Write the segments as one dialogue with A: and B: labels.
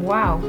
A: wow.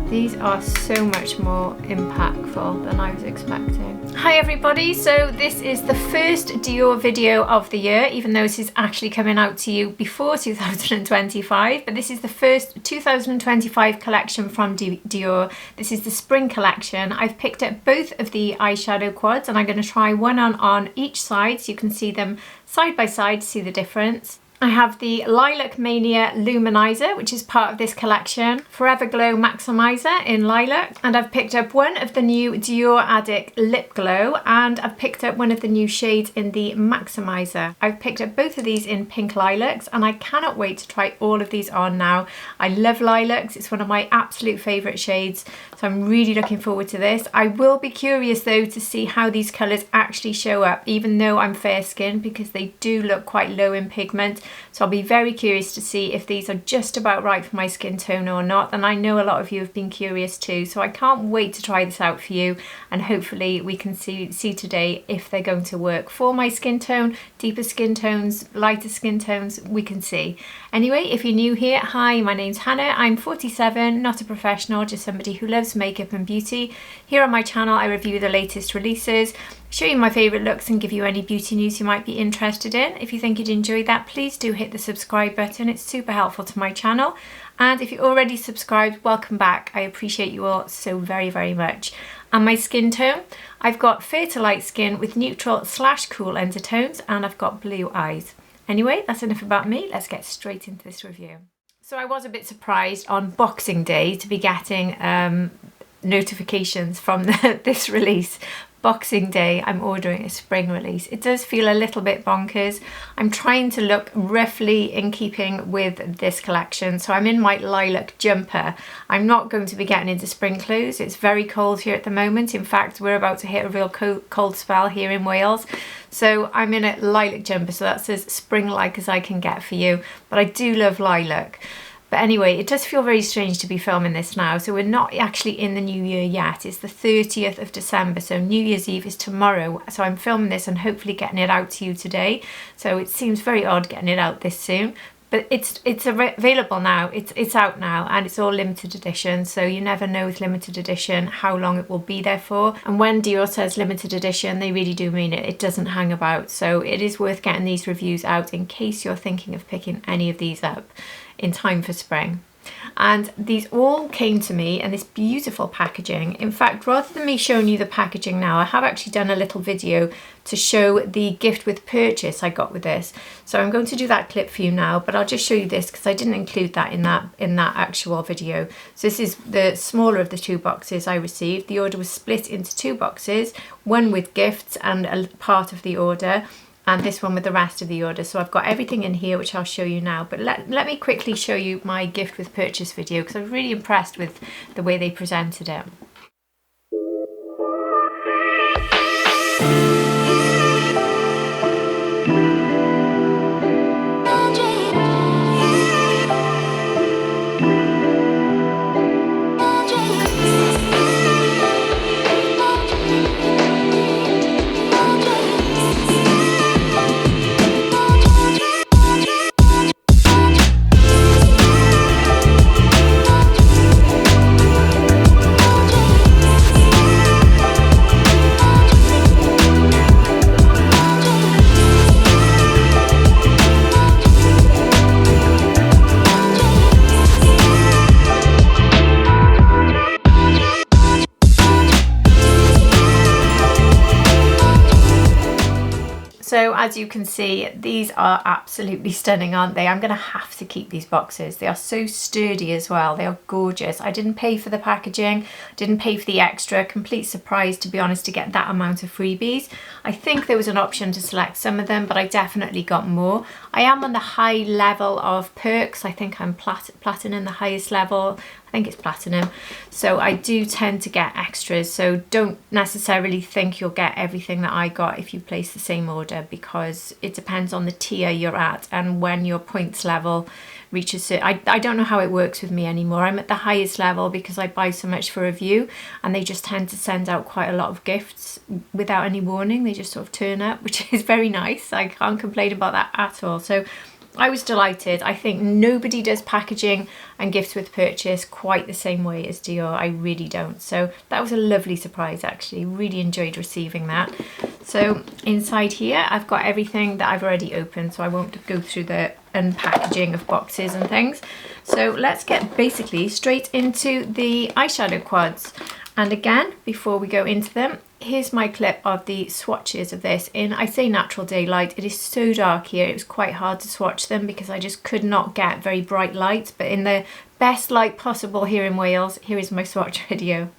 A: These are so much more impactful than I was expecting. Hi everybody, so this is the first Dior video of the year, even though this is actually coming out to you before 2025, but this is the first 2025 collection from Dior. This is the spring collection. I've picked up both of the eyeshadow quads and I'm going to try one on each side so you can see them side by side to see the difference. I have the Lilacmania Luminizer, which is part of this collection, Forever Glow Maximizer in Lilac, and I've picked up one of the new Dior Addict Lip Glow, and I've picked up one of the new shades in the Maximizer. I've picked up both of these in pink lilacs, and I cannot wait to try all of these on now. I love lilacs, it's one of my absolute favourite shades, so I'm really looking forward to this. I will be curious though to see how these colours actually show up, even though I'm fair skinned, because they do look quite low in pigment. So I'll be very curious to see if these are just about right for my skin tone or not, and I know a lot of you have been curious too, so I can't wait to try this out for you, and hopefully we can see today if they're going to work for my skin tone, deeper skin tones, lighter skin tones, we can see. Anyway, if you're new here, hi, my name's Hannah, I'm 47, not a professional, just somebody who loves makeup and beauty. Here on my channel I review the latest releases, show you my favourite looks and give you any beauty news you might be interested in. If you think you'd enjoy that, please do hit the subscribe button, it's super helpful to my channel. And if you're already subscribed, welcome back, I appreciate you all so very, very much. And my skin tone, I've got fair to light skin with neutral/cool undertones, and I've got blue eyes. Anyway, that's enough about me, let's get straight into this review. So I was a bit surprised on Boxing Day to be getting notifications from this release. Boxing Day, I'm ordering a spring release. It does feel a little bit bonkers. I'm trying to look roughly in keeping with this collection. So I'm in my lilac jumper. I'm not going to be getting into spring clothes. It's very cold here at the moment. In fact, we're about to hit a real cold spell here in Wales. So I'm in a lilac jumper, so that's as spring-like as I can get for you. But I do love lilac. But anyway, it does feel very strange to be filming this now. So we're not actually in the new year yet. It's the 30th of December. So New Year's Eve is tomorrow. So I'm filming this and hopefully getting it out to you today. So it seems very odd getting it out this soon. But it's available now, it's out now, and it's all limited edition, so you never know with limited edition how long it will be there for. And when Dior says limited edition, they really do mean it. It doesn't hang about, so it is worth getting these reviews out in case you're thinking of picking any of these up in time for spring. And these all came to me in this beautiful packaging. In fact, rather than me showing you the packaging now, I have actually done a little video to show the gift with purchase I got with this. So I'm going to do that clip for you now, but I'll just show you this because I didn't include that in that actual video. So this is the smaller of the two boxes I received. The order was split into two boxes, one with gifts and a part of the order, and this one with the rest of the order. So I've got everything in here, which I'll show you now. But let me quickly show you my gift with purchase video, because I was really impressed with the way they presented it. So as you can see, these are absolutely stunning, aren't they? I'm going to have to keep these boxes. They are so sturdy as well. They are gorgeous. I didn't pay for the packaging, didn't pay for the extra. Complete surprise, to be honest, to get that amount of freebies. I think there was an option to select some of them, but I definitely got more. I am on the high level of perks. I think I'm platinum, the highest level. I think it's platinum, so I do tend to get extras, so don't necessarily think you'll get everything that I got if you place the same order, because it depends on the tier you're at and when your points level reaches it. I don't know how it works with me anymore. I'm at the highest level because I buy so much for review, and they just tend to send out quite a lot of gifts without any warning. They just sort of turn up, which is very nice. I can't complain about that at all. So I was delighted. I think nobody does packaging and gifts with purchase quite the same way as Dior. I really don't. So that was a lovely surprise actually. Really enjoyed receiving that. So inside here I've got everything that I've already opened, so I won't go through the unpackaging of boxes and things. So let's get basically straight into the eyeshadow quads. And again, before we go into them, here's my clip of the swatches of this in, I say natural daylight. It is so dark here, it was quite hard to swatch them because I just could not get very bright light, but in the best light possible here in Wales, here is my swatch video.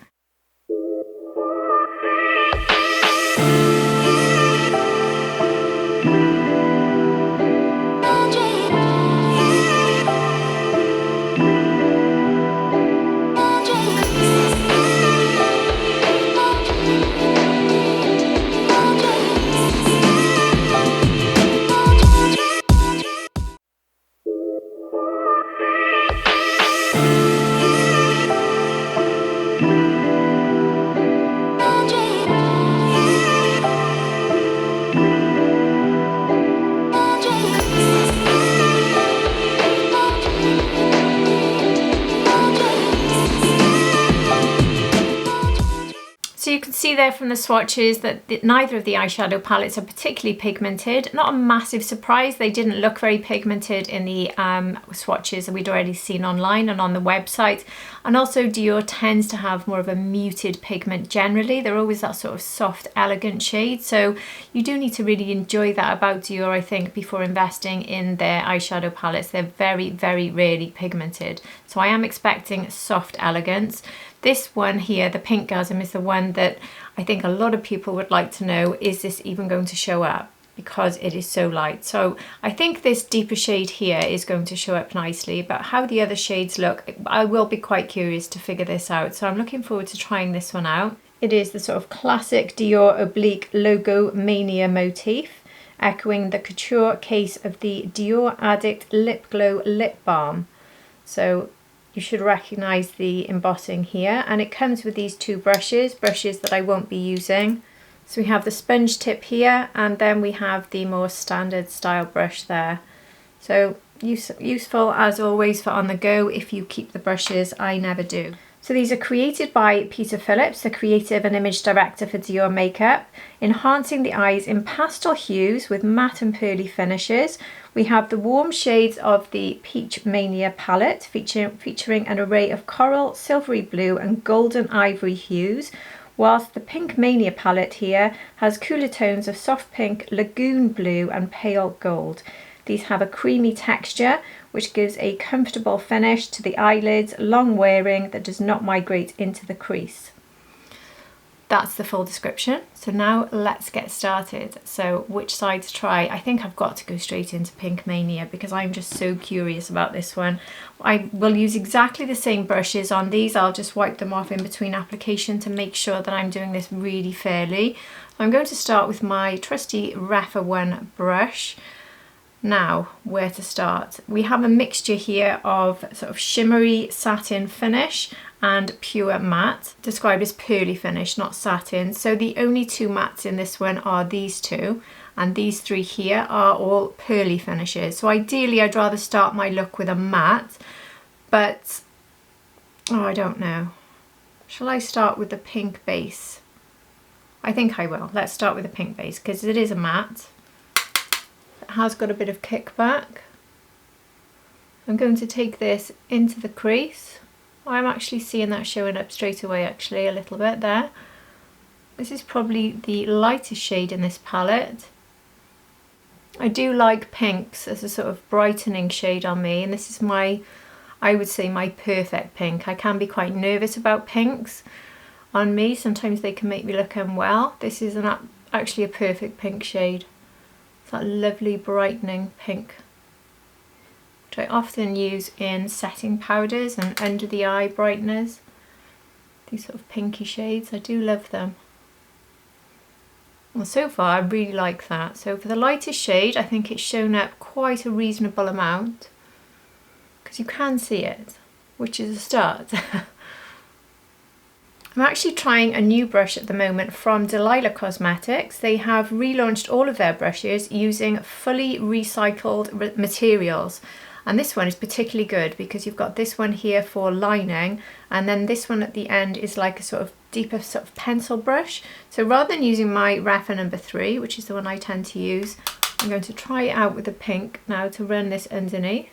A: So you can see there from the swatches that neither of the eyeshadow palettes are particularly pigmented. Not a massive surprise, they didn't look very pigmented in the swatches that we'd already seen online and on the website. And also Dior tends to have more of a muted pigment generally. They're always that sort of soft, elegant shade. So you do need to really enjoy that about Dior, I think, before investing in their eyeshadow palettes. They're very, very rarely pigmented. So I am expecting soft elegance. This one here, the Pink Gasm, is the one that I think a lot of people would like to know, is this even going to show up? Because it is so light. So I think this deeper shade here is going to show up nicely, but how the other shades look, I will be quite curious to figure this out. So I'm looking forward to trying this one out. It is the sort of classic Dior oblique Logomania motif, echoing the Couture case of the Dior Addict Lip Glow Lip Balm. So you should recognize the embossing here, and it comes with these two brushes that I won't be using. So we have the sponge tip here, and then we have the more standard style brush there. So useful as always for on the go if you keep the brushes. I never do. So these are created by Peter Phillips, the creative and image director for Dior Makeup, enhancing the eyes in pastel hues with matte and pearly finishes. We have the warm shades of the Peachmania palette, featuring an array of coral, silvery blue and golden ivory hues, whilst the Pinkmania palette here has cooler tones of soft pink, lagoon blue and pale gold. These have a creamy texture, which gives a comfortable finish to the eyelids, long wearing, that does not migrate into the crease. That's the full description. So now let's get started. So which side to try? I think I've got to go straight into Pinkmania because I'm just so curious about this one. I will use exactly the same brushes on these. I'll just wipe them off in between application to make sure that I'm doing this really fairly. I'm going to start with my trusty Refa 1 brush. Now, where to start? We have a mixture here of sort of shimmery satin finish and pure matte, described as pearly finish, not satin. So the only two mattes in this one are these two, and these three here are all pearly finishes. So ideally I'd rather start my look with a matte, but I don't know. Shall I start with the pink base? I think I will. Let's start with the pink base because it is a matte. It has got a bit of kickback. I'm going to take this into the crease. I'm actually seeing that showing up straight away actually a little bit there. This is probably the lightest shade in this palette. I do like pinks as a sort of brightening shade on me, and this is my, I would say, my perfect pink. I can be quite nervous about pinks on me. Sometimes they can make me look unwell. This is actually a perfect pink shade. It's that lovely brightening pink, which I often use in setting powders and under the eye brighteners. These sort of pinky shades, I do love them. Well, so far I really like that. So for the lightest shade, I think it's shown up quite a reasonable amount because you can see it, which is a start. I'm actually trying a new brush at the moment from Delilah Cosmetics. They have relaunched all of their brushes using fully recycled materials. And this one is particularly good because you've got this one here for lining, and then this one at the end is like a sort of deeper sort of pencil brush. So rather than using my Rapha number 3, which is the one I tend to use, I'm going to try it out with the pink now to run this underneath.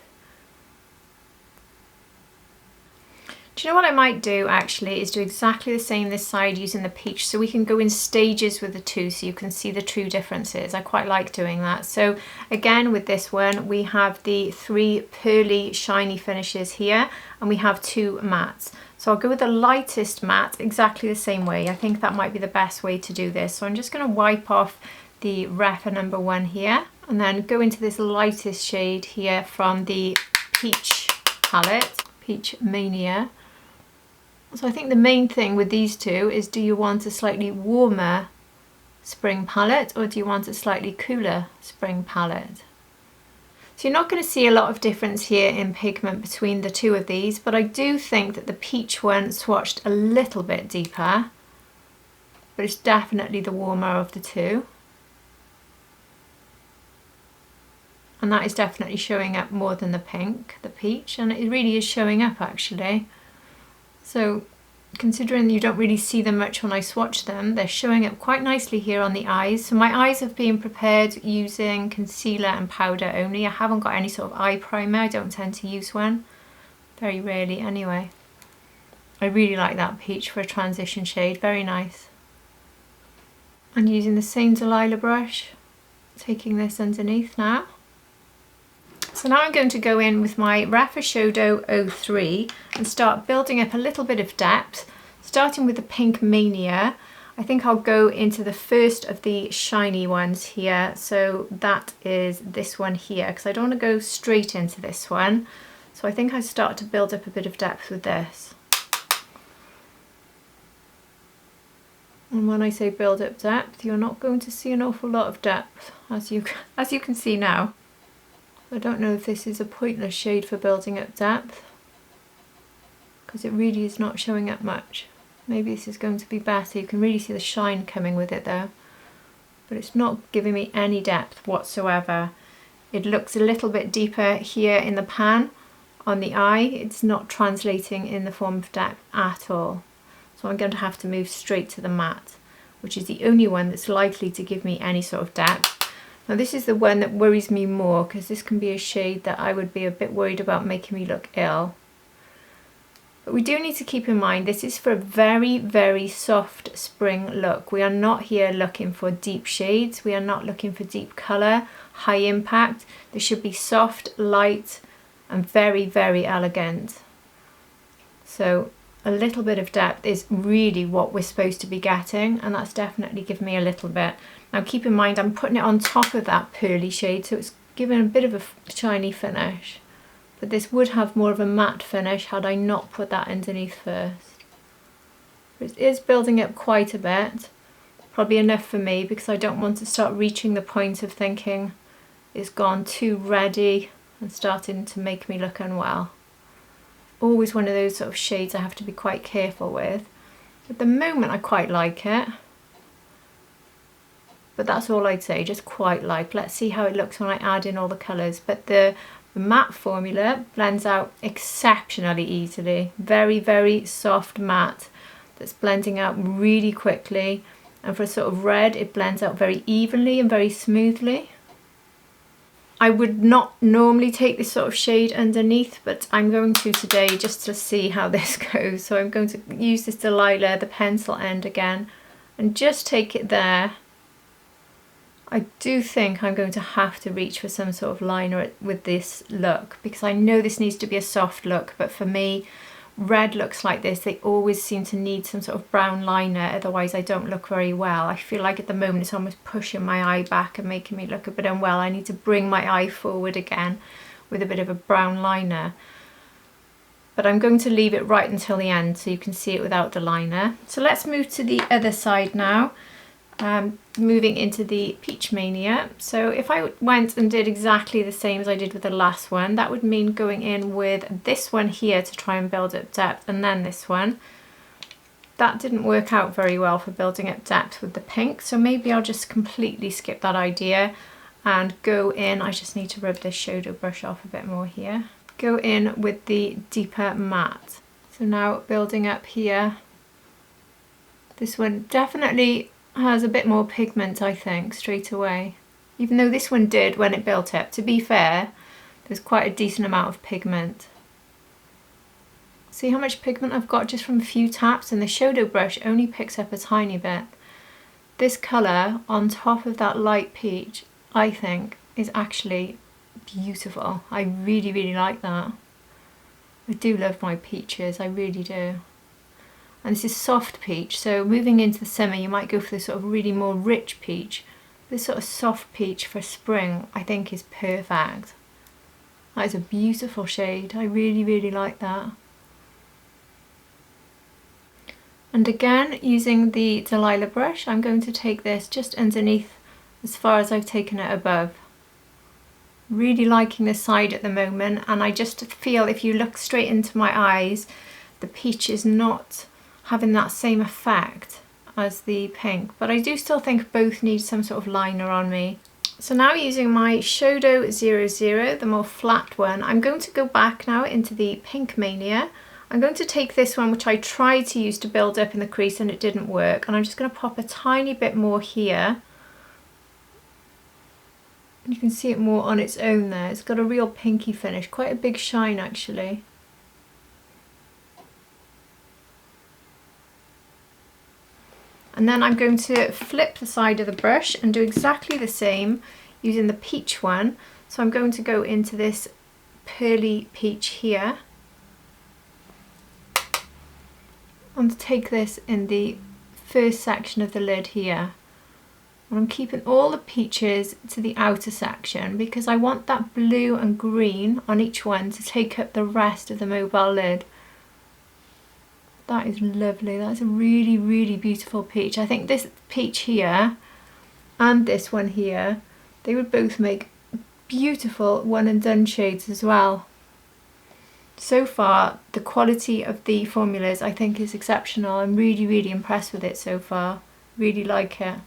A: Do you know what I might do actually is do exactly the same this side using the peach, so we can go in stages with the two so you can see the true differences. I quite like doing that. So again with this one we have the 3 pearly shiny finishes here and we have 2 mattes. So I'll go with the lightest matte exactly the same way. I think that might be the best way to do this. So I'm just going to wipe off the Rapha number 1 here and then go into this lightest shade here from the Peach palette, Pinkmania. So I think the main thing with these two is, do you want a slightly warmer spring palette or do you want a slightly cooler spring palette? So you're not going to see a lot of difference here in pigment between the two of these, but I do think that the peach one swatched a little bit deeper, but it's definitely the warmer of the two. And that is definitely showing up more than the pink, the peach, and it really is showing up actually. So considering you don't really see them much when I swatch them, they're showing up quite nicely here on the eyes. So my eyes have been prepared using concealer and powder only. I haven't got any sort of eye primer. I don't tend to use one, very rarely anyway. I really like that peach for a transition shade, very nice. And using the same Delilah brush, taking this underneath now. So now I'm going to go in with my Rapha Shodo 03 and start building up a little bit of depth, starting with the Pinkmania. I think I'll go into the first of the shiny ones here. So that is this one here, because I don't want to go straight into this one. So I think I start to build up a bit of depth with this. And when I say build up depth, you're not going to see an awful lot of depth, as you can see now. I don't know if this is a pointless shade for building up depth, because it really is not showing up much. Maybe this is going to be better. You can really see the shine coming with it though, but it's not giving me any depth whatsoever. It looks a little bit deeper here in the pan on the eye. It's not translating in the form of depth at all. So I'm going to have to move straight to the matte, which is the only one that's likely to give me any sort of depth. Now this is the one that worries me more, because this can be a shade that I would be a bit worried about making me look ill. But we do need to keep in mind this is for a very, very soft spring look. We are not here looking for deep shades. We are not looking for deep colour, high impact. This should be soft, light and very, very elegant. So a little bit of depth is really what we're supposed to be getting, and that's definitely given me a little bit. Now keep in mind I'm putting it on top of that pearly shade, so it's giving a bit of a shiny finish. But this would have more of a matte finish had I not put that underneath first. It is building up quite a bit, probably enough for me, because I don't want to start reaching the point of thinking it's gone too reddy and starting to make me look unwell. Always one of those sort of shades I have to be quite careful with. At the moment I quite like it, but that's all I'd say, just quite like. Let's see how it looks when I add in all the colours. But the matte formula blends out exceptionally easily. Very, very soft matte that's blending out really quickly, and for a sort of red it blends out very evenly and very smoothly. I would not normally take this sort of shade underneath, but I'm going to today just to see how this goes. So I'm going to use this Delilah, the pencil end again, and just take it there. I do think I'm going to have to reach for some sort of liner with this look, because I know this needs to be a soft look, but for me, red looks like this, they always seem to need some sort of brown liner, otherwise I don't look very well. I feel like at the moment it's almost pushing my eye back and making me look a bit unwell. I need to bring my eye forward again with a bit of a brown liner. But I'm going to leave it right until the end so you can see it without the liner. So let's move to the other side now. Moving into the Peachmania. So if I went and did exactly the same as I did with the last one, that would mean going in with this one here to try and build up depth, and then this one. that didn't work out very well for building up depth with the pink, so maybe I'll just completely skip that idea and go in. I just need to rub this shadow brush off a bit more here. Go in with the deeper matte. So now building up here. This one definitely has a bit more pigment, I think, straight away. Even though this one did when it built up. To be fair, there's quite a decent amount of pigment. See how much pigment I've got just from a few taps, and the shadow brush only picks up a tiny bit. This colour on top of that light peach, I think, is actually beautiful. I really, really like that. I do love my peaches, I really do. And this is soft peach, so moving into the summer you might go for this sort of really more rich peach. This sort of soft peach for spring I think is perfect. That is a beautiful shade, I really, really like that. And again, using the Delilah brush, I'm going to take this just underneath as far as I've taken it above. Really liking this side at the moment, and I just feel if you look straight into my eyes, the peach is not having that same effect as the pink, but I do still think both need some sort of liner on me. So now using my Shodo 00, the more flat one, I'm going to go back now into the Pinkmania. I'm going to take this one, which I tried to use to build up in the crease and it didn't work, and I'm just going to pop a tiny bit more here. You can see it more on its own there. It's got a real pinky finish, quite a big shine actually. And then I'm going to flip the side of the brush and do exactly the same using the peach one. So I'm going to go into this pearly peach here and take this in the first section of the lid here. And I'm keeping all the peaches to the outer section because I want that blue and green on each one to take up the rest of the mobile lid. That is lovely. That's a really, really beautiful peach. I think this peach here and this one here, they would both make beautiful one and done shades as well. So far, the quality of the formulas I think is exceptional. I'm really, really impressed with it so far. Really like it.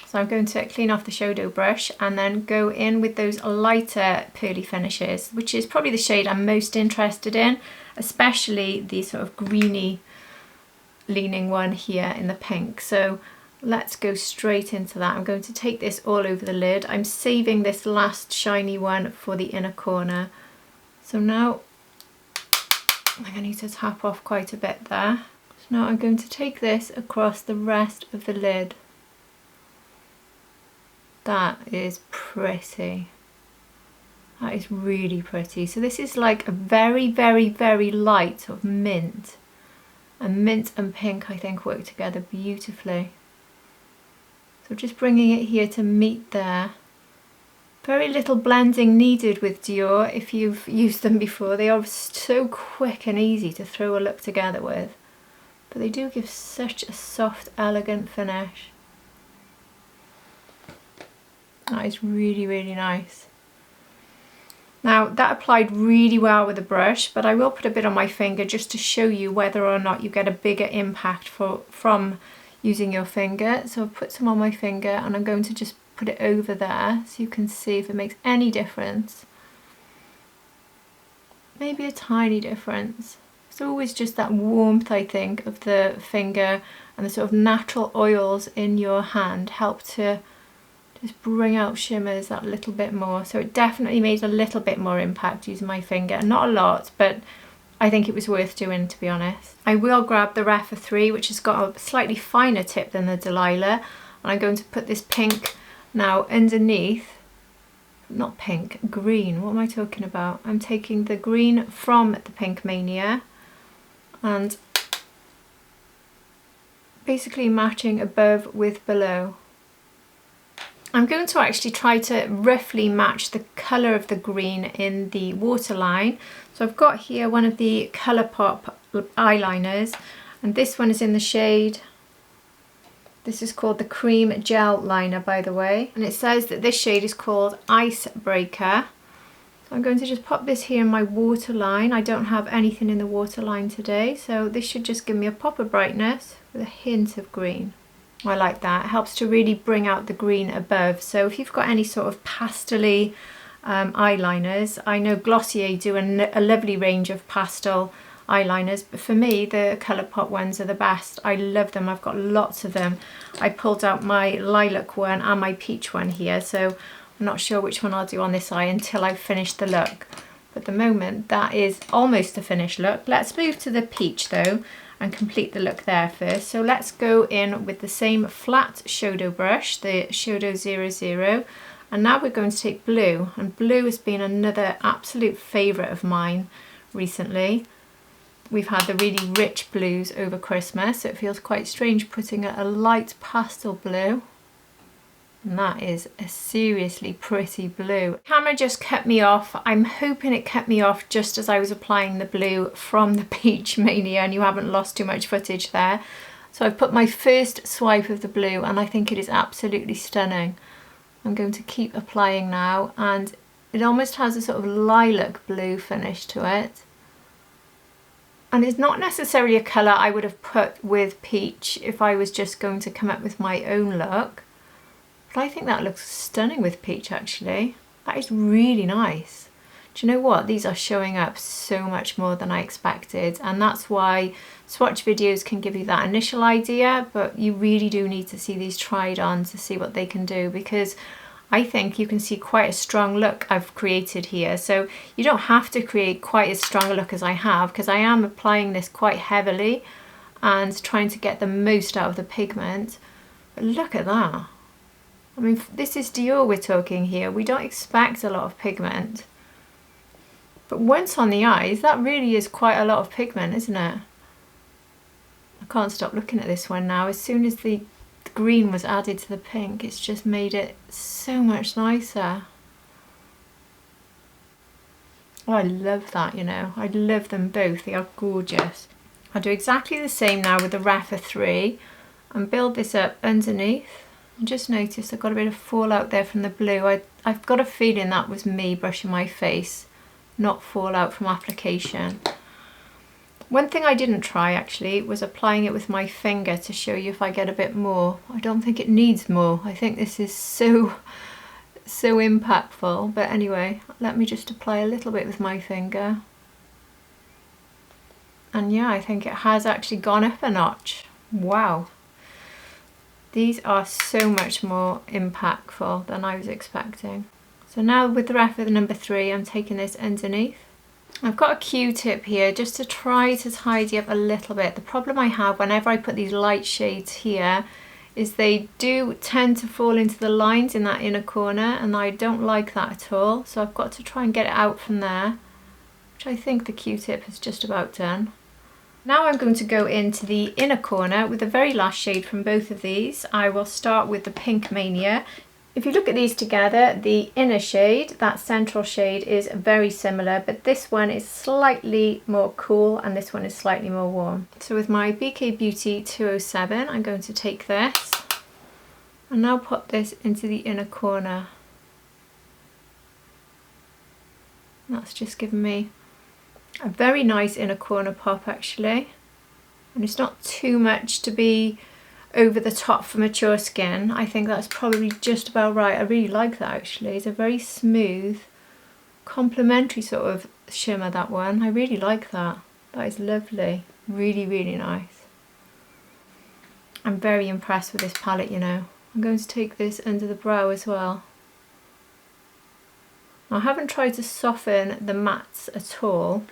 A: So I'm going to clean off the Shodo brush and then go in with those lighter pearly finishes, which is probably the shade I'm most interested in, especially the sort of greeny leaning one here in the pink. So let's go straight into that. I'm going to take this all over the lid. I'm saving this last shiny one for the inner corner. So now I'm going to need to tap off quite a bit there. So now I'm going to take this across the rest of the lid. That is pretty. That is really pretty. So this is like a very, very, very light sort of mint. And mint and pink I think work together beautifully. So just bringing it here to meet there. Very little blending needed with Dior if you've used them before. They are so quick and easy to throw a look together with. But they do give such a soft, elegant finish. That is really, really nice. Now that applied really well with the brush, but I will put a bit on my finger just to show you whether or not you get a bigger impact from using your finger. So I've put some on my finger and I'm going to just put it over there so you can see if it makes any difference. Maybe a tiny difference. It's always just that warmth, I think, of the finger and the sort of natural oils in your hand help to just bring out shimmers that little bit more. So it definitely made a little bit more impact using my finger. Not a lot, but I think it was worth doing, to be honest. I will grab the Refa 3, which has got a slightly finer tip than the Delilah, and I'm going to put this pink now underneath. Not pink, green. What am I talking about? I'm taking the green from the Pinkmania and basically matching above with below. I'm going to actually try to roughly match the colour of the green in the waterline. So I've got here one of the Colourpop eyeliners, and this one is in the shade, this is called the Cream Gel Liner, by the way, and it says that this shade is called Icebreaker. I'm going to just pop this here in my waterline. I don't have anything in the waterline today, so this should just give me a pop of brightness with a hint of green. I like that. It helps to really bring out the green above. So if you've got any sort of pastel-y eyeliners, I know Glossier do a lovely range of pastel eyeliners, but for me the Colourpop ones are the best. I love them. I've got lots of them. I pulled out my lilac one and my peach one here, so I'm not sure which one I'll do on this eye until I've finished the look. But at the moment that is almost a finished look. Let's move to the peach though and complete the look there first. So let's go in with the same flat Shodo brush, the Shodo 00, and now we're going to take blue, and blue has been another absolute favourite of mine recently. We've had the really rich blues over Christmas, so it feels quite strange putting a light pastel blue. And that is a seriously pretty blue. The camera just cut me off. I'm hoping it cut me off just as I was applying the blue from the Peachmania and you haven't lost too much footage there. So I've put my first swipe of the blue and I think it is absolutely stunning. I'm going to keep applying now, and it almost has a sort of lilac blue finish to it. And it's not necessarily a colour I would have put with peach if I was just going to come up with my own look. But I think that looks stunning with peach actually. That is really nice. Do you know what? These are showing up so much more than I expected, and that's why swatch videos can give you that initial idea, but you really do need to see these tried on to see what they can do, because I think you can see quite a strong look I've created here. So you don't have to create quite as strong a look as I have, because I am applying this quite heavily and trying to get the most out of the pigment. But look at that. I mean, this is Dior we're talking here. We don't expect a lot of pigment. But once on the eyes, that really is quite a lot of pigment, isn't it? I can't stop looking at this one now. As soon as the green was added to the pink, it's just made it so much nicer. Oh, I love that, you know. I love them both. They are gorgeous. I'll do exactly the same now with the Rapha 3 and build this up underneath. I just noticed I've got a bit of fallout there from the blue. I've got a feeling that was me brushing my face, not fallout from application. One thing I didn't try actually was applying it with my finger to show you if I get a bit more. I don't think it needs more. I think this is so impactful. But anyway, let me just apply a little bit with my finger. And yeah, I think it has actually gone up a notch. Wow. These are so much more impactful than I was expecting. So now with the Rapha number 3, I'm taking this underneath. I've got a Q-tip here just to try to tidy up a little bit. The problem I have whenever I put these light shades here is they do tend to fall into the lines in that inner corner, and I don't like that at all. So I've got to try and get it out from there, which I think the Q-tip has just about done. Now I'm going to go into the inner corner with the very last shade from both of these. I will start with the Pinkmania. If you look at these together, the inner shade, that central shade, is very similar, but this one is slightly more cool and this one is slightly more warm. So with my BK Beauty 207, I'm going to take this and now put this into the inner corner. That's just given me a very nice inner corner pop actually, and it's not too much to be over the top for mature skin. I think that's probably just about right. I really like that actually. It's a very smooth, complementary sort of shimmer, that one. I really like that. That is lovely. Really, really nice. I'm very impressed with this palette, you know. I'm going to take this under the brow as well. I haven't tried to soften the mattes at all.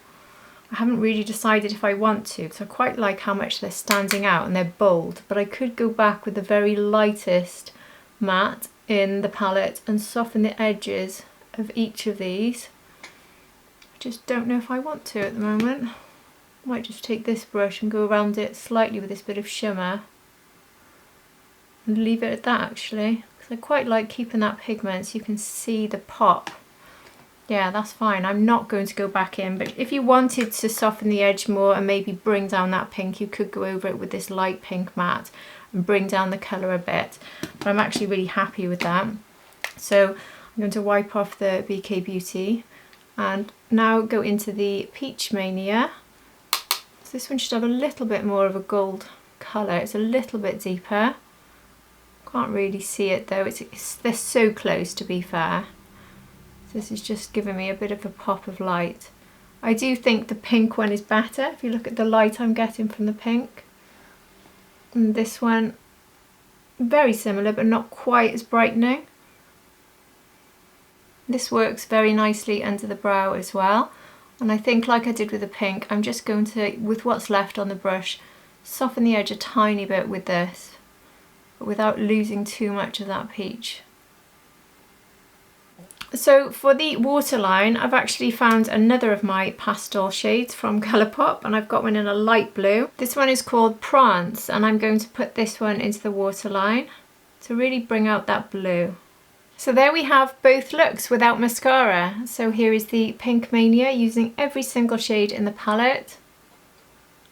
A: I haven't really decided if I want to, because I quite like how much they're standing out and they're bold, but I could go back with the very lightest matte in the palette and soften the edges of each of these. I just don't know if I want to at the moment. I might just take this brush and go around it slightly with this bit of shimmer and leave it at that actually, because I quite like keeping that pigment so you can see the pop. Yeah, that's fine. I'm not going to go back in, but if you wanted to soften the edge more and maybe bring down that pink, you could go over it with this light pink matte and bring down the colour a bit. But I'm actually really happy with that. So I'm going to wipe off the BK Beauty And now go into the Peachmania. So this one should have a little bit more of a gold colour. It's a little bit deeper. Can't really see it though. They're so close, to be fair. So this is just giving me a bit of a pop of light. I do think the pink one is better if you look at the light I'm getting from the pink. And this one, very similar but not quite as brightening. This works very nicely under the brow as well. And I think, like I did with the pink, I'm just going to, with what's left on the brush, soften the edge a tiny bit with this, but without losing too much of that peach. So for the waterline, I've actually found another of my pastel shades from Colourpop, and I've got one in a light blue. This one is called Prance, and I'm going to put this one into the waterline to really bring out that blue. So there we have both looks without mascara. So here is the Pinkmania using every single shade in the palette.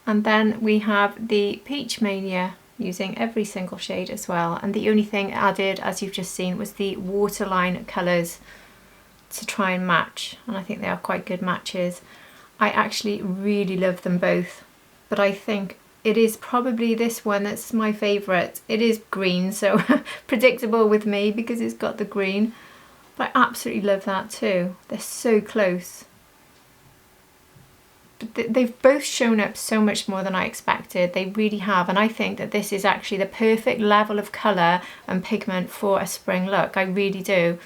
A: And then we have the Peachmania using every single shade as well. And the only thing added, as you've just seen, was the waterline colours to try and match. And I think they are quite good matches. I actually really love them both. But I think it is probably this one that's my favourite. It is green, so predictable with me because it's got the green. But I absolutely love that too. They're so close. But they've both shown up so much more than I expected. They really have. And I think that this is actually the perfect level of colour and pigment for a spring look. I really do.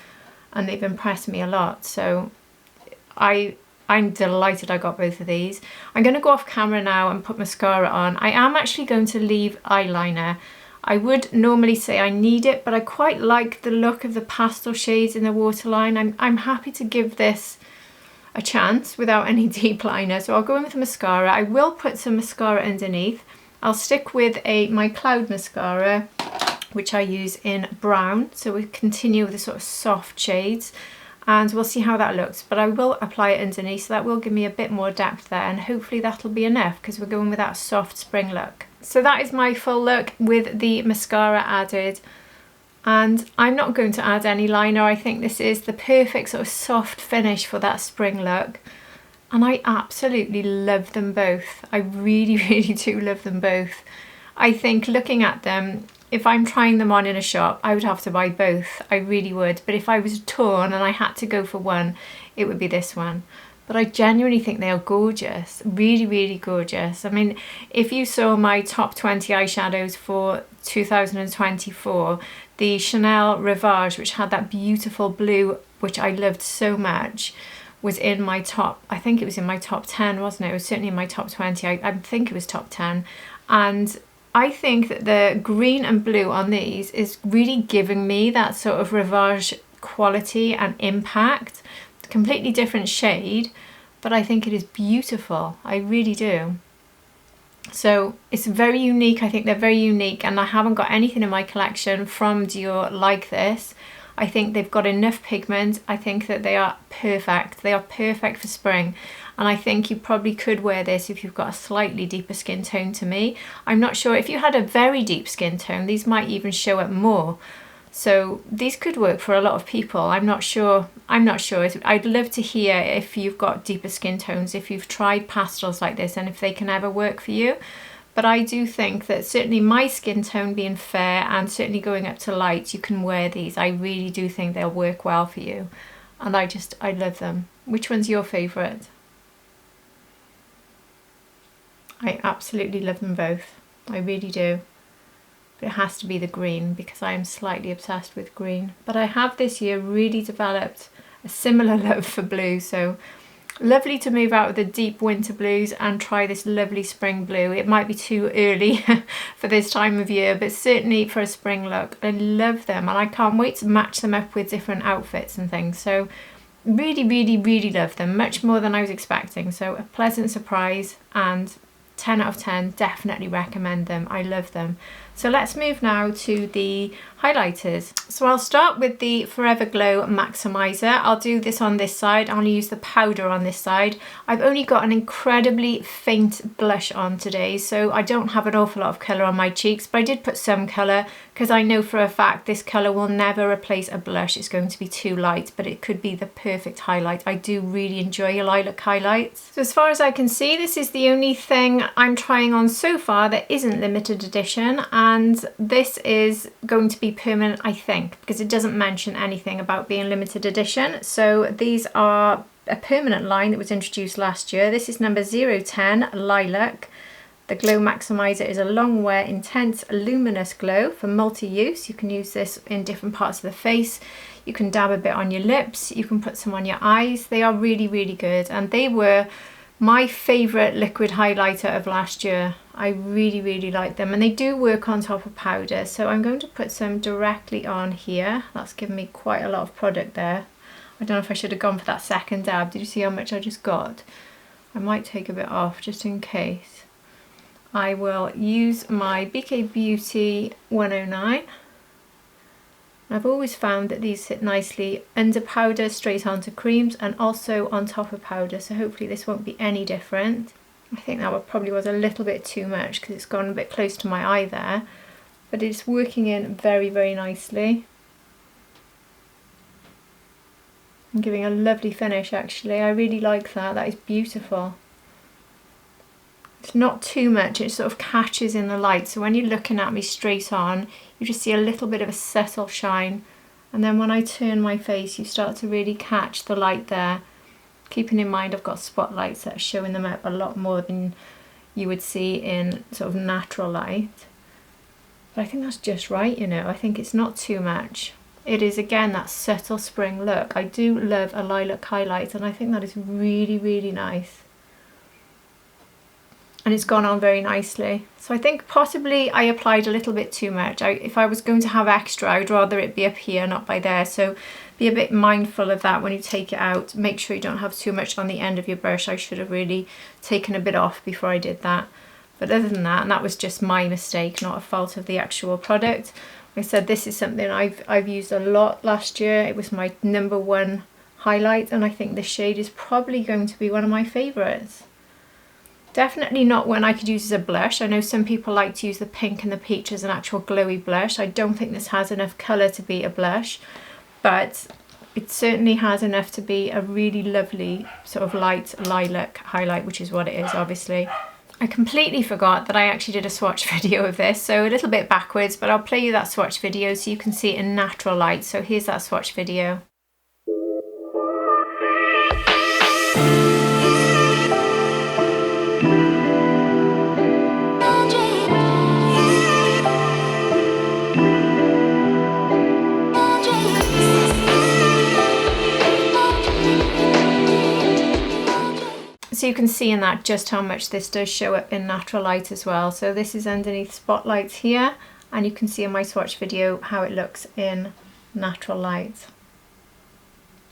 A: And they've impressed me a lot. So I'm delighted I got both of these. I'm going to go off camera now and put mascara on. I am actually going to leave eyeliner. I would normally say I need it, but I quite like the look of the pastel shades in the waterline. I'm happy to give this a chance without any deep liner. So I'll go in with the mascara. I will put some mascara underneath. I'll stick with my Cloud mascara, which I use in brown. So we continue with the sort of soft shades. And we'll see how that looks, but I will apply it underneath, so that will give me a bit more depth there, and hopefully that'll be enough because we're going with that soft spring look. So that is my full look with the mascara added, and I'm not going to add any liner. I think this is the perfect sort of soft finish for that spring look, and I absolutely love them both. I really, really do love them both. I think looking at them, if I'm trying them on in a shop, I would have to buy both. I really would. But if I was torn and I had to go for one, it would be this one. But I genuinely think they are gorgeous. Really, really gorgeous. I mean, if you saw my top 20 eyeshadows for 2024, the Chanel Rivage, which had that beautiful blue, which I loved so much, was in my top, I think it was in my top 10, wasn't it? It was certainly in my top 20. I think it was top 10. And I think that the green and blue on these is really giving me that sort of Rivage quality and impact. Completely different shade, but I think it is beautiful. I really do. So it's very unique. I think they're very unique, and I haven't got anything in my collection from Dior like this. I think they've got enough pigment. I think that they are perfect. They are perfect for spring. And I think you probably could wear this if you've got a slightly deeper skin tone to me. I'm not sure. If you had a very deep skin tone, these might even show up more. So these could work for a lot of people. I'm not sure. I'd love to hear if you've got deeper skin tones, if you've tried pastels like this, and if they can ever work for you. But I do think that certainly my skin tone being fair and certainly going up to light, you can wear these. I really do think they'll work well for you. And I love them. Which one's your favourite? I absolutely love them both. I really do. But it has to be the green because I am slightly obsessed with green. But I have this year really developed a similar love for blue. So lovely to move out of the deep winter blues and try this lovely spring blue. It might be too early for this time of year, but certainly for a spring look. I love them, and I can't wait to match them up with different outfits and things. So really, really, really love them, much more than I was expecting. So a pleasant surprise, and 10 out of 10, definitely recommend them. I love them. So let's move now to the highlighters. So I'll start with the Forever Glow Maximizer. I'll do this on this side. I'll use the powder on this side. I've only got an incredibly faint blush on today, so I don't have an awful lot of colour on my cheeks, but I did put some colour because I know for a fact this colour will never replace a blush. It's going to be too light, but it could be the perfect highlight. I do really enjoy lilac highlights. So as far as I can see, this is the only thing I'm trying on so far that isn't limited edition, and this is going to be permanent, I think, because it doesn't mention anything about being limited edition. So these are a permanent line that was introduced last year. This is number 010 Lilac. The Glow Maximizer is a long wear intense luminous glow for multi-use. You can use this in different parts of the face. You can dab a bit on your lips, you can put some on your eyes. They are really, really good, and they were my favourite liquid highlighter of last year. I really, really like them, and they do work on top of powder. So I'm going to put some directly on here. That's given me quite a lot of product there. I don't know if I should have gone for that second dab. Did you see how much I just got? I might take a bit off just in case. I will use my BK Beauty 109. I've always found that these sit nicely under powder, straight onto creams, and also on top of powder, so hopefully this won't be any different. I think that probably was a little bit too much because it's gone a bit close to my eye there, but it's working in very, very nicely. I'm giving a lovely finish actually. I really like that. That is beautiful. It's not too much, it sort of catches in the light, so when you're looking at me straight on, you just see a little bit of a subtle shine, and then when I turn my face you start to really catch the light there. Keeping in mind I've got spotlights that are showing them up a lot more than you would see in sort of natural light. But I think that's just right, you know. I think it's not too much. It is again that subtle spring look. I do love a lilac highlight, and I think that is really, really nice. And it's gone on very nicely. So I think possibly I applied a little bit too much. If I was going to have extra, I would rather it be up here, not by there. So be a bit mindful of that when you take it out. Make sure you don't have too much on the end of your brush. I should have really taken a bit off before I did that. But other than that, and that was just my mistake, not a fault of the actual product. Like I said, this is something I've used a lot last year. It was my #1 highlight, and I think this shade is probably going to be one of my favourites. Definitely not one I could use as a blush. I know some people like to use the pink and the peach as an actual glowy blush. I don't think this has enough colour to be a blush, but it certainly has enough to be a really lovely sort of light lilac highlight, which is what it is, obviously. I completely forgot that I actually did a swatch video of this, so a little bit backwards, but I'll play you that swatch video so you can see it in natural light. So here's that swatch video. So you can see in that just how much this does show up in natural light as well. So this is underneath spotlights here, and you can see in my swatch video how it looks in natural light.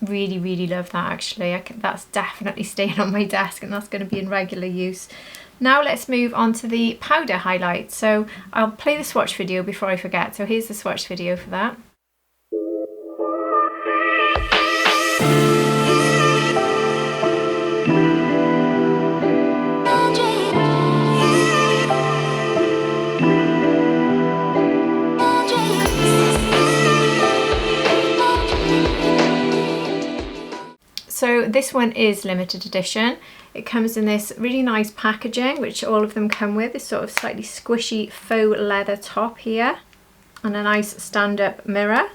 A: Really, really love that actually. That's definitely staying on my desk, and that's going to be in regular use. Now let's move on to the powder highlight. So I'll play the swatch video before I forget. So here's the swatch video for that. So this one is limited edition. It comes in this really nice packaging, which all of them come with, this sort of slightly squishy faux leather top here, and a nice stand-up mirror.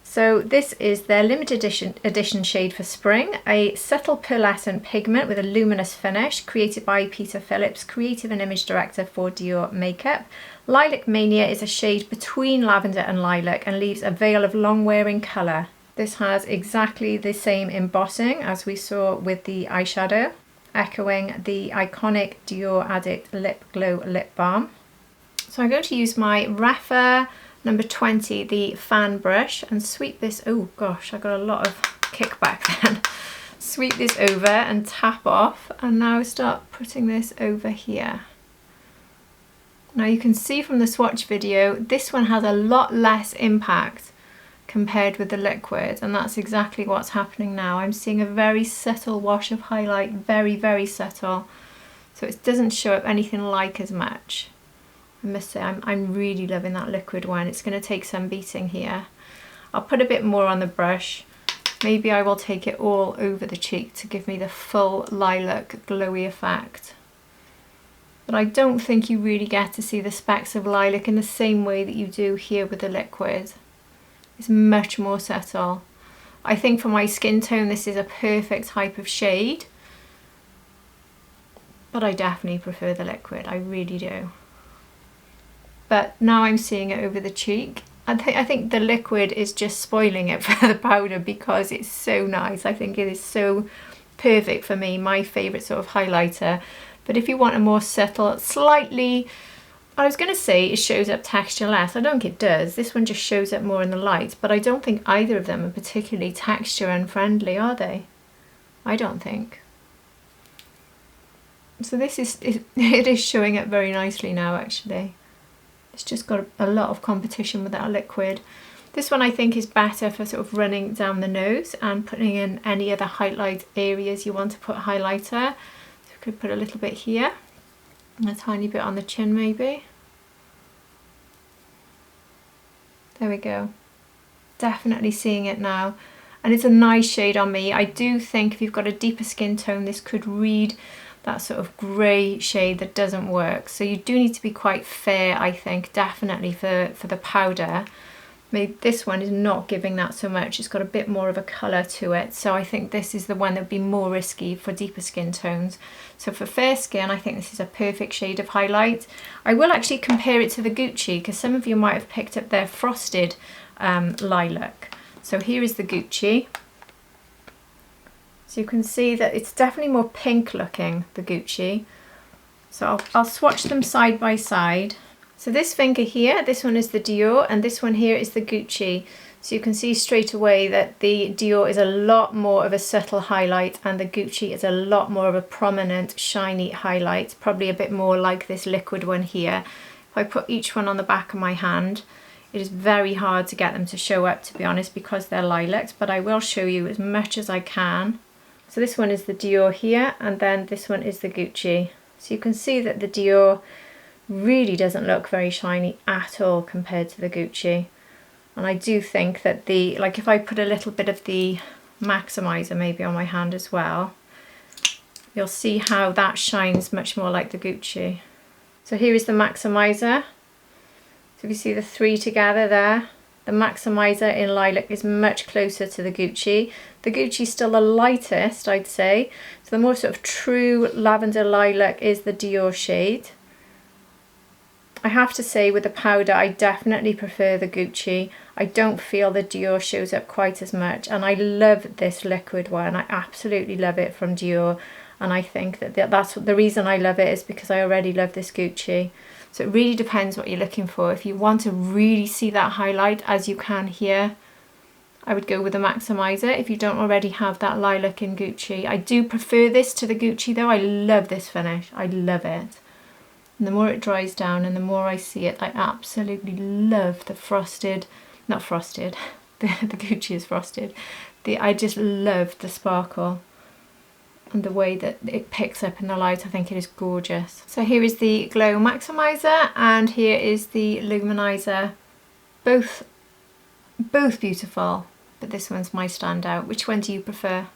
A: So this is their limited edition shade for spring, a subtle pearlescent pigment with a luminous finish, created by Peter Phillips, creative and image director for Dior Makeup. Lilacmania is a shade between lavender and lilac and leaves a veil of long-wearing colour. This has exactly the same embossing as we saw with the eyeshadow, echoing the iconic Dior Addict Lip Glow lip balm. So I'm going to use my Rapha number 20, the fan brush, and sweep this, oh gosh, I got a lot of kickback then. Sweep this over and tap off, and now start putting this over here. Now you can see from the swatch video, this one has a lot less impact compared with the liquid, and that's exactly what's happening now. I'm seeing a very subtle wash of highlight, very, very subtle. So it doesn't show up anything like as much. I must say, I'm really loving that liquid one. It's going to take some beating here. I'll put a bit more on the brush. Maybe I will take it all over the cheek to give me the full lilac glowy effect. But I don't think you really get to see the specks of lilac in the same way that you do here with the liquid. It's much more subtle. I think for my skin tone this is a perfect type of shade, but I definitely prefer the liquid, I really do. But now I'm seeing it over the cheek. I think the liquid is just spoiling it for the powder because it's so nice. I think it is so perfect for me, my favourite sort of highlighter. But if you want a more subtle, slightly, I was going to say it shows up texture less. I don't think it does. This one just shows up more in the light, but I don't think either of them are particularly texture unfriendly, are they? I don't think. So this is, it is showing up very nicely now actually. It's just got a lot of competition with that liquid. This one I think is better for sort of running down the nose and putting in any other highlight areas you want to put highlighter. So we could put a little bit here, and a tiny bit on the chin maybe. There we go. Definitely seeing it now. And it's a nice shade on me. I do think if you've got a deeper skin tone, this could read that sort of grey shade that doesn't work. So you do need to be quite fair, I think, definitely for the powder. Maybe this one is not giving that so much. It's got a bit more of a colour to it. So I think this is the one that would be more risky for deeper skin tones. So for fair skin, I think this is a perfect shade of highlight. I will actually compare it to the Gucci because some of you might have picked up their frosted lilac. So here is the Gucci. So you can see that it's definitely more pink looking, the Gucci. So I'll swatch them side by side. So this finger here, this one is the Dior, and this one here is the Gucci. So you can see straight away that the Dior is a lot more of a subtle highlight and the Gucci is a lot more of a prominent, shiny highlight, probably a bit more like this liquid one here. If I put each one on the back of my hand, it is very hard to get them to show up, to be honest, because they're lilacs, but I will show you as much as I can. So this one is the Dior here, and then this one is the Gucci. So you can see that the Dior really doesn't look very shiny at all compared to the Gucci. And I do think that like if I put a little bit of the Maximizer maybe on my hand as well, you'll see how that shines much more like the Gucci. So here is the Maximizer. So if you see the three together there, the Maximizer in lilac is much closer to the Gucci. The Gucci is still the lightest, I'd say. So the more sort of true lavender lilac is the Dior shade. I have to say with the powder, I definitely prefer the Gucci. I don't feel the Dior shows up quite as much. And I love this liquid one. I absolutely love it from Dior. And I think that that's the reason I love it is because I already love this Gucci. So it really depends what you're looking for. If you want to really see that highlight, as you can here, I would go with the Maximizer if you don't already have that lilac in Gucci. I do prefer this to the Gucci though. I love this finish. I love it. And the more it dries down and the more I see it, I absolutely love the frosted, not frosted, the Gucci is frosted. I just love the sparkle. And the way that it picks up in the light, I think it is gorgeous. So here is the Glow Maximizer and here is the Luminizer. Both beautiful, but this one's my standout. Which one do you prefer?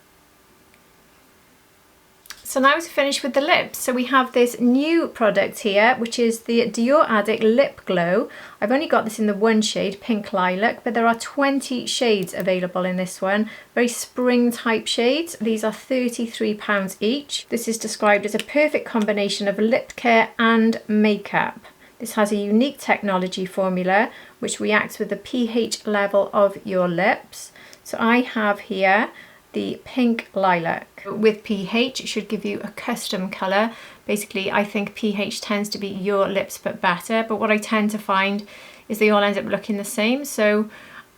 A: So now to finish with the lips. So we have this new product here, which is the Dior Addict Lip Glow. I've only got this in the one shade, Pink Lilac, but there are 20 shades available in this one. Very spring type shades. These are £33 each. This is described as a perfect combination of lip care and makeup. This has a unique technology formula which reacts with the pH level of your lips. So I have here the Pink Lilac. With pH, it should give you a custom colour. Basically, I think pH tends to be your lips but better, but what I tend to find is they all end up looking the same. So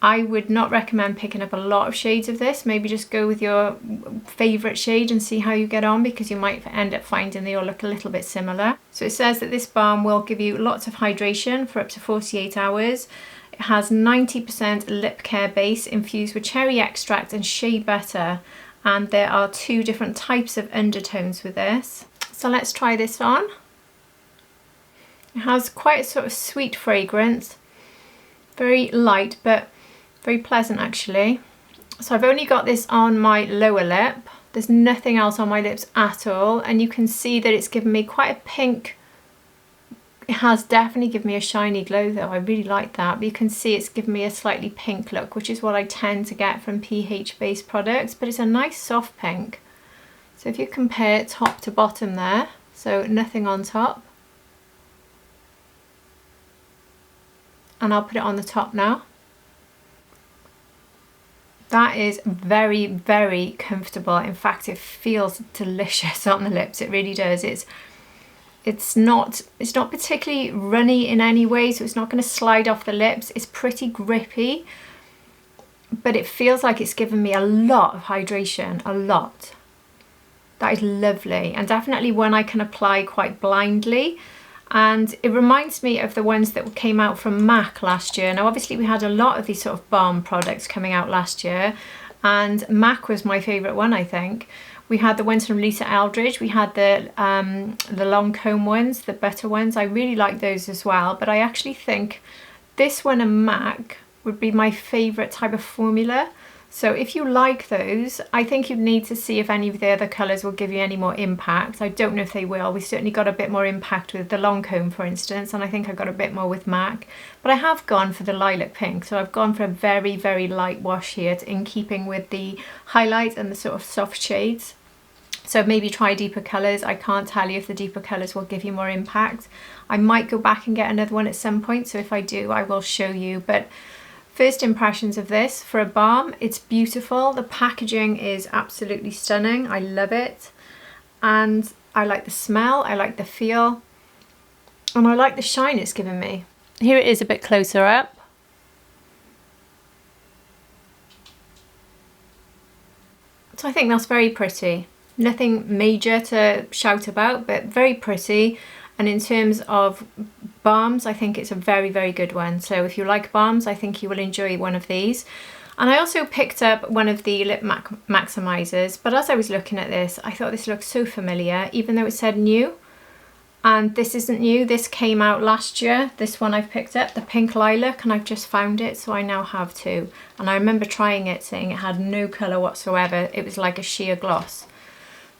A: I would not recommend picking up a lot of shades of this. Maybe just go with your favourite shade and see how you get on, because you might end up finding they all look a little bit similar. So it says that this balm will give you lots of hydration for up to 48 hours. It has 90% lip care base infused with cherry extract and shea butter. And there are 2 different types of undertones with this. So let's try this on. It has quite a sort of sweet fragrance. Very light, but very pleasant actually. So I've only got this on my lower lip. There's nothing else on my lips at all. And you can see that it's given me quite a pink. It has definitely given me a shiny glow though. I really like that. But you can see it's given me a slightly pink look, which is what I tend to get from pH based products. But it's a nice soft pink. So if you compare top to bottom there, so nothing on top. And I'll put it on the top now. That is very, very comfortable. In fact, it feels delicious on the lips. It really does. It's not particularly runny in any way, so it's not going to slide off the lips. It's pretty grippy, but it feels like it's given me a lot of hydration, a lot. That is lovely, and definitely one I can apply quite blindly. And it reminds me of the ones that came out from MAC last year. Now obviously we had a lot of these sort of balm products coming out last year, and MAC was my favourite one, I think. We had the ones from Lisa Eldridge, we had the long comb ones, the butter ones. I really like those as well, but I actually think this one and MAC would be my favourite type of formula. So if you like those, I think you'd need to see if any of the other colours will give you any more impact. I don't know if they will. We certainly got a bit more impact with the long comb, for instance, and I think I got a bit more with MAC. But I have gone for the lilac pink, so I've gone for a very, very light wash here in keeping with the highlight and the sort of soft shades. So maybe try deeper colours. I can't tell you if the deeper colours will give you more impact. I might go back and get another one at some point, so if I do, I will show you. But first impressions of this for a balm, it's beautiful. The packaging is absolutely stunning. I love it. And I like the smell, I like the feel, and I like the shine it's given me. Here it is a bit closer up. So I think that's very pretty. Nothing major to shout about, but very pretty. And in terms of balms, I think it's a very, very good one. So if you like balms, I think you will enjoy one of these. And I also picked up one of the Lip Maximizers, but as I was looking at this, I thought this looked so familiar, even though it said new. And this isn't new, this came out last year. This one I've picked up, the Pink Lilac, and I've just found it, so I now have 2. And I remember trying it, saying it had no colour whatsoever. It was like a sheer gloss.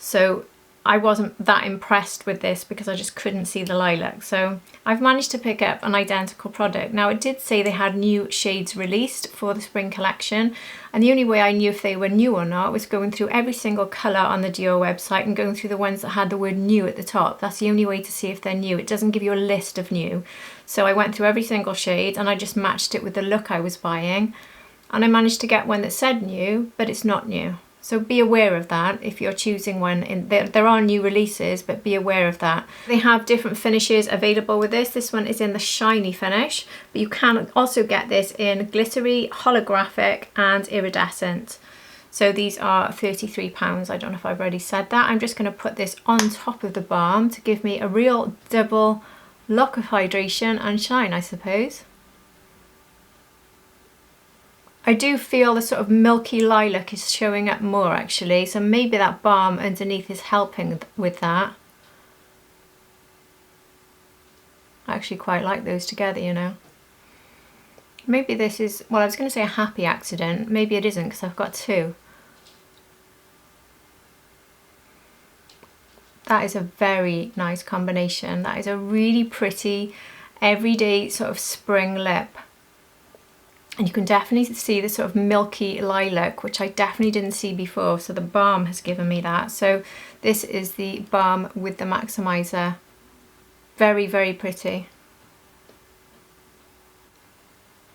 A: So I wasn't that impressed with this because I just couldn't see the lilac. So I've managed to pick up an identical product. Now it did say they had new shades released for the spring collection, and the only way I knew if they were new or not was going through every single colour on the Dior website and going through the ones that had the word new at the top. That's the only way to see if they're new. It doesn't give you a list of new. So I went through every single shade and I just matched it with the look I was buying, and I managed to get one that said new, but it's not new. So be aware of that if you're choosing one. There are new releases, but be aware of that. They have different finishes available with this. This one is in the shiny finish, but you can also get this in glittery, holographic and iridescent. So these are £33. I don't know if I've already said that. I'm just going to put this on top of the balm to give me a real double lock of hydration and shine, I suppose. I do feel the sort of milky lilac is showing up more actually, so maybe that balm underneath is helping with that. I actually quite like those together, you know. Maybe this is, well, I was going to say a happy accident, maybe it isn't because I've got 2. That is a very nice combination. That is a really pretty everyday sort of spring lip. And you can definitely see the sort of milky lilac, which I definitely didn't see before. So the balm has given me that. So this is the balm with the Maximizer. Very, very pretty.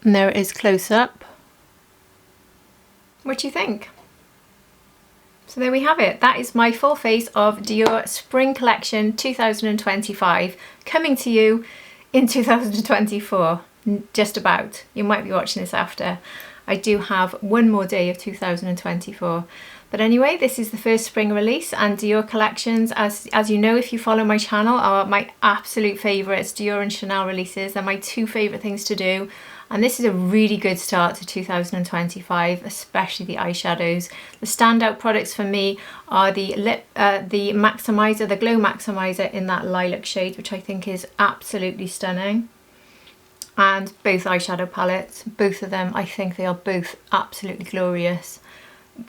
A: And there it is close up. What do you think? So there we have it. That is my full face of Dior Spring Collection 2025 coming to you in 2024. Just about. You might be watching this after. I do have one more day of 2024. But anyway, this is the first spring release, and Dior collections, as you know if you follow my channel, are my absolute favourites. Dior and Chanel releases, they're my two favourite things to do. And this is a really good start to 2025, especially the eyeshadows. The standout products for me are the Maximizer, the Glow Maximizer in that lilac shade, which I think is absolutely stunning. And both eyeshadow palettes, both of them, I think they are both absolutely glorious.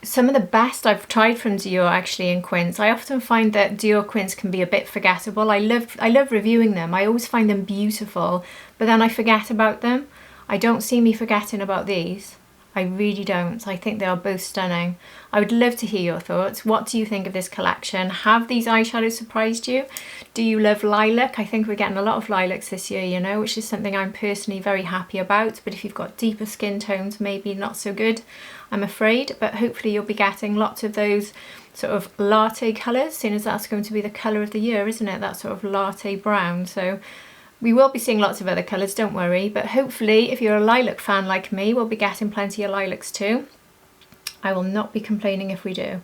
A: Some of the best I've tried from Dior actually in Quince. I often find that Dior Quince can be a bit forgettable. I love reviewing them. I always find them beautiful, but then I forget about them. I don't see me forgetting about these. I really don't. I think they are both stunning. I would love to hear your thoughts. What do you think of this collection? Have these eyeshadows surprised you? Do you love lilac? I think we're getting a lot of lilacs this year, you know, which is something I'm personally very happy about. But if you've got deeper skin tones, maybe not so good, I'm afraid. But hopefully you'll be getting lots of those sort of latte colours, seeing as that's going to be the colour of the year, isn't it? That sort of latte brown. So we will be seeing lots of other colours, don't worry, but hopefully if you're a lilac fan like me, we'll be getting plenty of lilacs too. I will not be complaining if we do.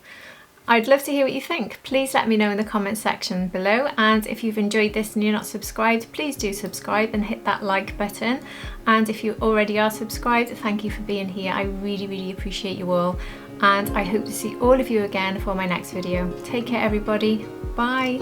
A: I'd love to hear what you think. Please let me know in the comment section below, and if you've enjoyed this and you're not subscribed, please do subscribe and hit that like button. And if you already are subscribed, thank you for being here. I really appreciate you all, and I hope to see all of you again for my next video. Take care everybody, bye.